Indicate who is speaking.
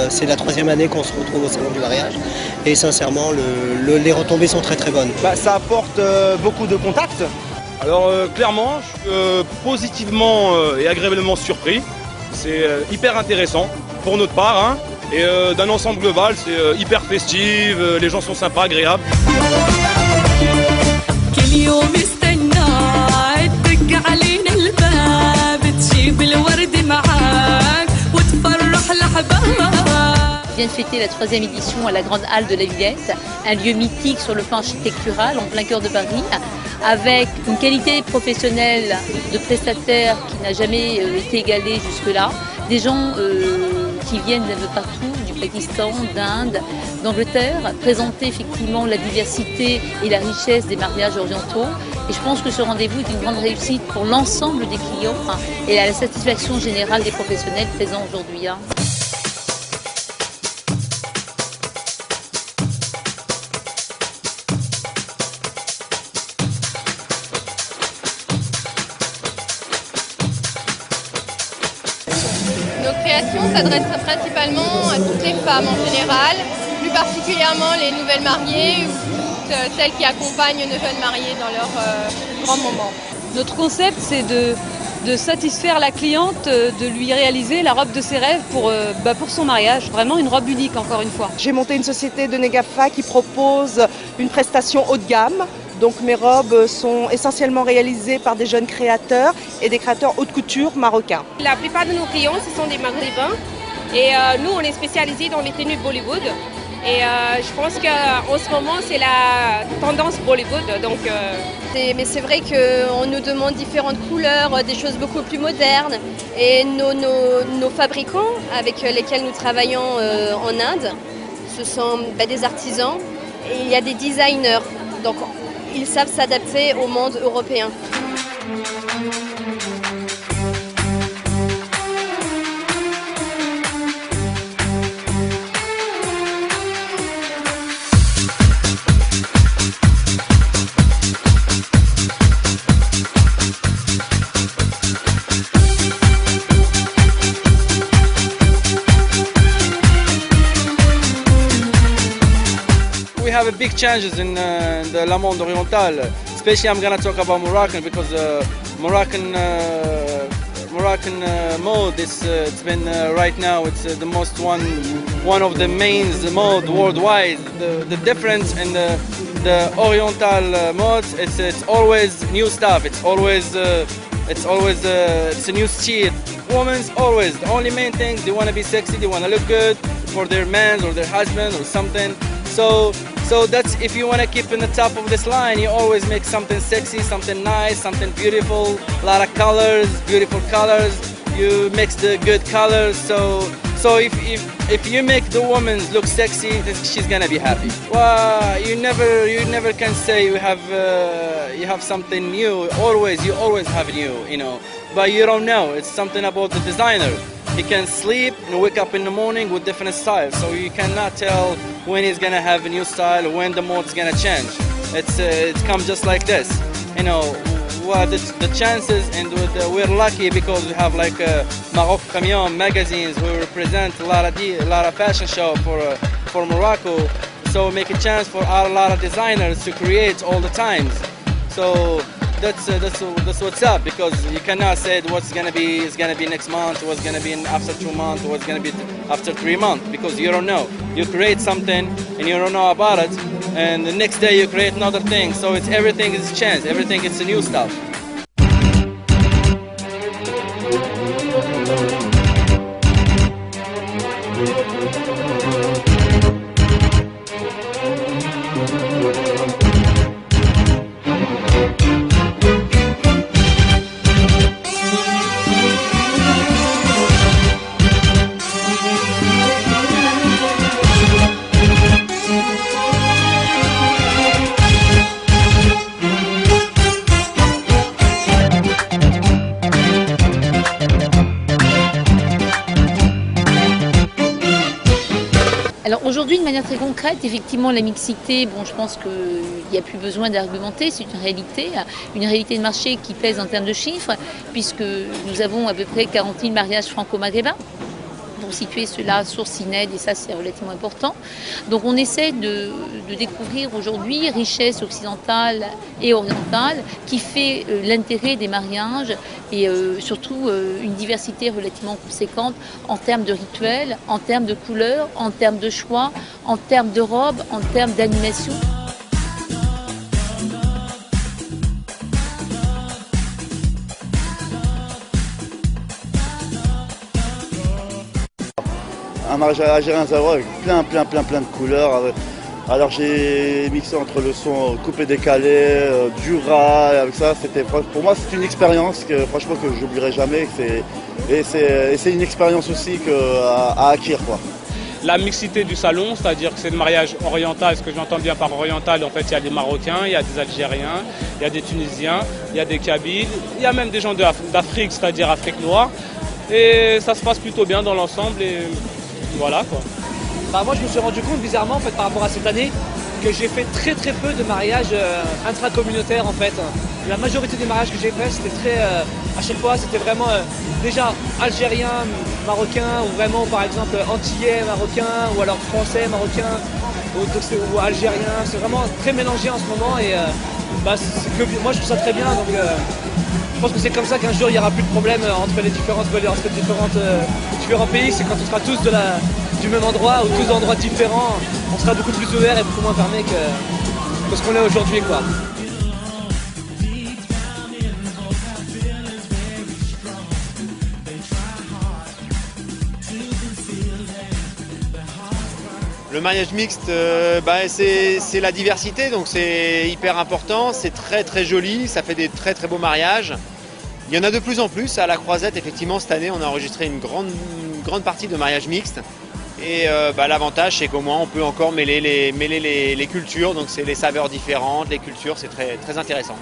Speaker 1: C'est la troisième année qu'on se retrouve au salon du mariage et sincèrement les retombées sont très bonnes.
Speaker 2: Ça apporte beaucoup de contacts.
Speaker 3: Alors clairement, je suis positivement et agréablement surpris. C'est hyper intéressant pour notre part, hein, et d'un ensemble global, c'est hyper festif, les gens sont sympas, agréables.
Speaker 4: Je viens de fêter la troisième édition à la Grande Halle de la Villette, un lieu mythique sur le plan architectural en plein cœur de Paris, avec une qualité professionnelle de prestataires qui n'a jamais été égalée jusque-là. Des gens qui viennent de partout, du Pakistan, d'Inde, d'Angleterre, présenter effectivement la diversité et la richesse des mariages orientaux. Et je pense que ce rendez-vous est une grande réussite pour l'ensemble des clients et à la satisfaction générale des professionnels présents aujourd'hui.
Speaker 5: Nos créations s'adressent principalement à toutes les femmes en général, plus particulièrement les nouvelles mariées ou toutes celles qui accompagnent nos jeunes mariés dans leur grand moment.
Speaker 6: Notre concept, c'est de satisfaire la cliente, de lui réaliser la robe de ses rêves pour son mariage. Vraiment une robe unique, encore une fois.
Speaker 7: J'ai monté une société de Negafa qui propose une prestation haut de gamme. Donc mes robes sont essentiellement réalisées par des jeunes créateurs et des créateurs haute couture marocains.
Speaker 8: La plupart de nos clients, ce sont des maghrébins et nous, on est spécialisés dans les tenues Bollywood. Et je pense qu'en ce moment, c'est la tendance Bollywood.
Speaker 5: Mais c'est vrai qu'on nous demande différentes couleurs, des choses beaucoup plus modernes. Et nos fabricants avec lesquels nous travaillons en Inde, ce sont des artisans et il y a des designers. Donc, ils savent s'adapter au monde européen.
Speaker 9: We have a big changes in the Le Monde Oriental. Especially, I'm gonna talk about Moroccan because Moroccan mode. It's been right now. It's the most one of the main mode worldwide. The difference in the Oriental mode. It's always new stuff. It's a new style. Women's always the only main thing. They want to be sexy. They want to look good for their man or their husband or something. So that's if you want to keep in the top of this line, you always make something sexy, something nice, something beautiful, a lot of colors, beautiful colors. You mix the good colors. So if you make the woman look sexy, she's gonna be happy. Well, you never can say you have something new. You always have new, you know. But you don't know. It's something about the designer. He can sleep and wake up in the morning with different styles, so you cannot tell when he's gonna have a new style, when the mode's gonna change. It comes just like this, you know. Well, the chances, and we're lucky because we have like Maroc Camion magazines. We represent a lot of fashion show for Morocco, so make a chance for a lot of designers to create all the times. So that's what's up, because you cannot say what's gonna be next month, what's gonna be after 2 months, what's gonna be after 3 months, because you don't know. You create something and you don't know about it, and the next day you create another thing. So everything is a chance, everything is a new stuff.
Speaker 4: Alors aujourd'hui, de manière très concrète, effectivement la mixité, je pense qu'il n'y a plus besoin d'argumenter, c'est une réalité de marché qui pèse en termes de chiffres, puisque nous avons à peu près 40 000 mariages franco-maghrébins. pour situer cela sur Cined, et ça c'est relativement important. Donc on essaie de découvrir aujourd'hui richesse occidentale et orientale qui fait l'intérêt des mariages et surtout une diversité relativement conséquente en termes de rituels, en termes de couleurs, en termes de choix, en termes de robes, en termes d'animation.
Speaker 10: Un mariage algérien, ça va, avec plein de couleurs. Alors j'ai mixé entre le son coupé décalé, du rail, avec ça. Pour moi, c'est une expérience que franchement que j'oublierai jamais. Et c'est une expérience aussi à acquérir, quoi.
Speaker 3: La mixité du salon, c'est-à-dire que c'est le mariage oriental. Ce que j'entends bien par oriental, en fait, il y a des Marocains, il y a des Algériens, il y a des Tunisiens, il y a des Kabyles, il y a même des gens d'Afrique, c'est-à-dire Afrique noire. Et ça se passe plutôt bien dans l'ensemble. Et voilà, quoi.
Speaker 11: Moi je me suis rendu compte bizarrement en fait par rapport à cette année que j'ai fait très peu de mariages intracommunautaires en fait. La majorité des mariages que j'ai fait c'était très à chaque fois c'était vraiment déjà algérien, marocain ou vraiment par exemple antillais marocain ou alors français marocain ou algérien. C'est vraiment très mélangé en ce moment et moi je trouve ça très bien donc je pense que c'est comme ça qu'un jour il n'y aura plus de problème entre les différents pays. C'est quand on sera tous du même endroit ou tous d'endroits différents, on sera beaucoup plus ouverts et beaucoup moins fermés que ce qu'on est aujourd'hui, quoi.
Speaker 2: Le mariage mixte, c'est la diversité, donc c'est hyper important, c'est très joli, ça fait des très beaux mariages. Il y en a de plus en plus. À la Croisette, effectivement, cette année, on a enregistré une grande partie de mariages mixtes. Et l'avantage, c'est qu'au moins, on peut encore mêler les cultures. Donc, c'est les saveurs différentes, les cultures, c'est très intéressant.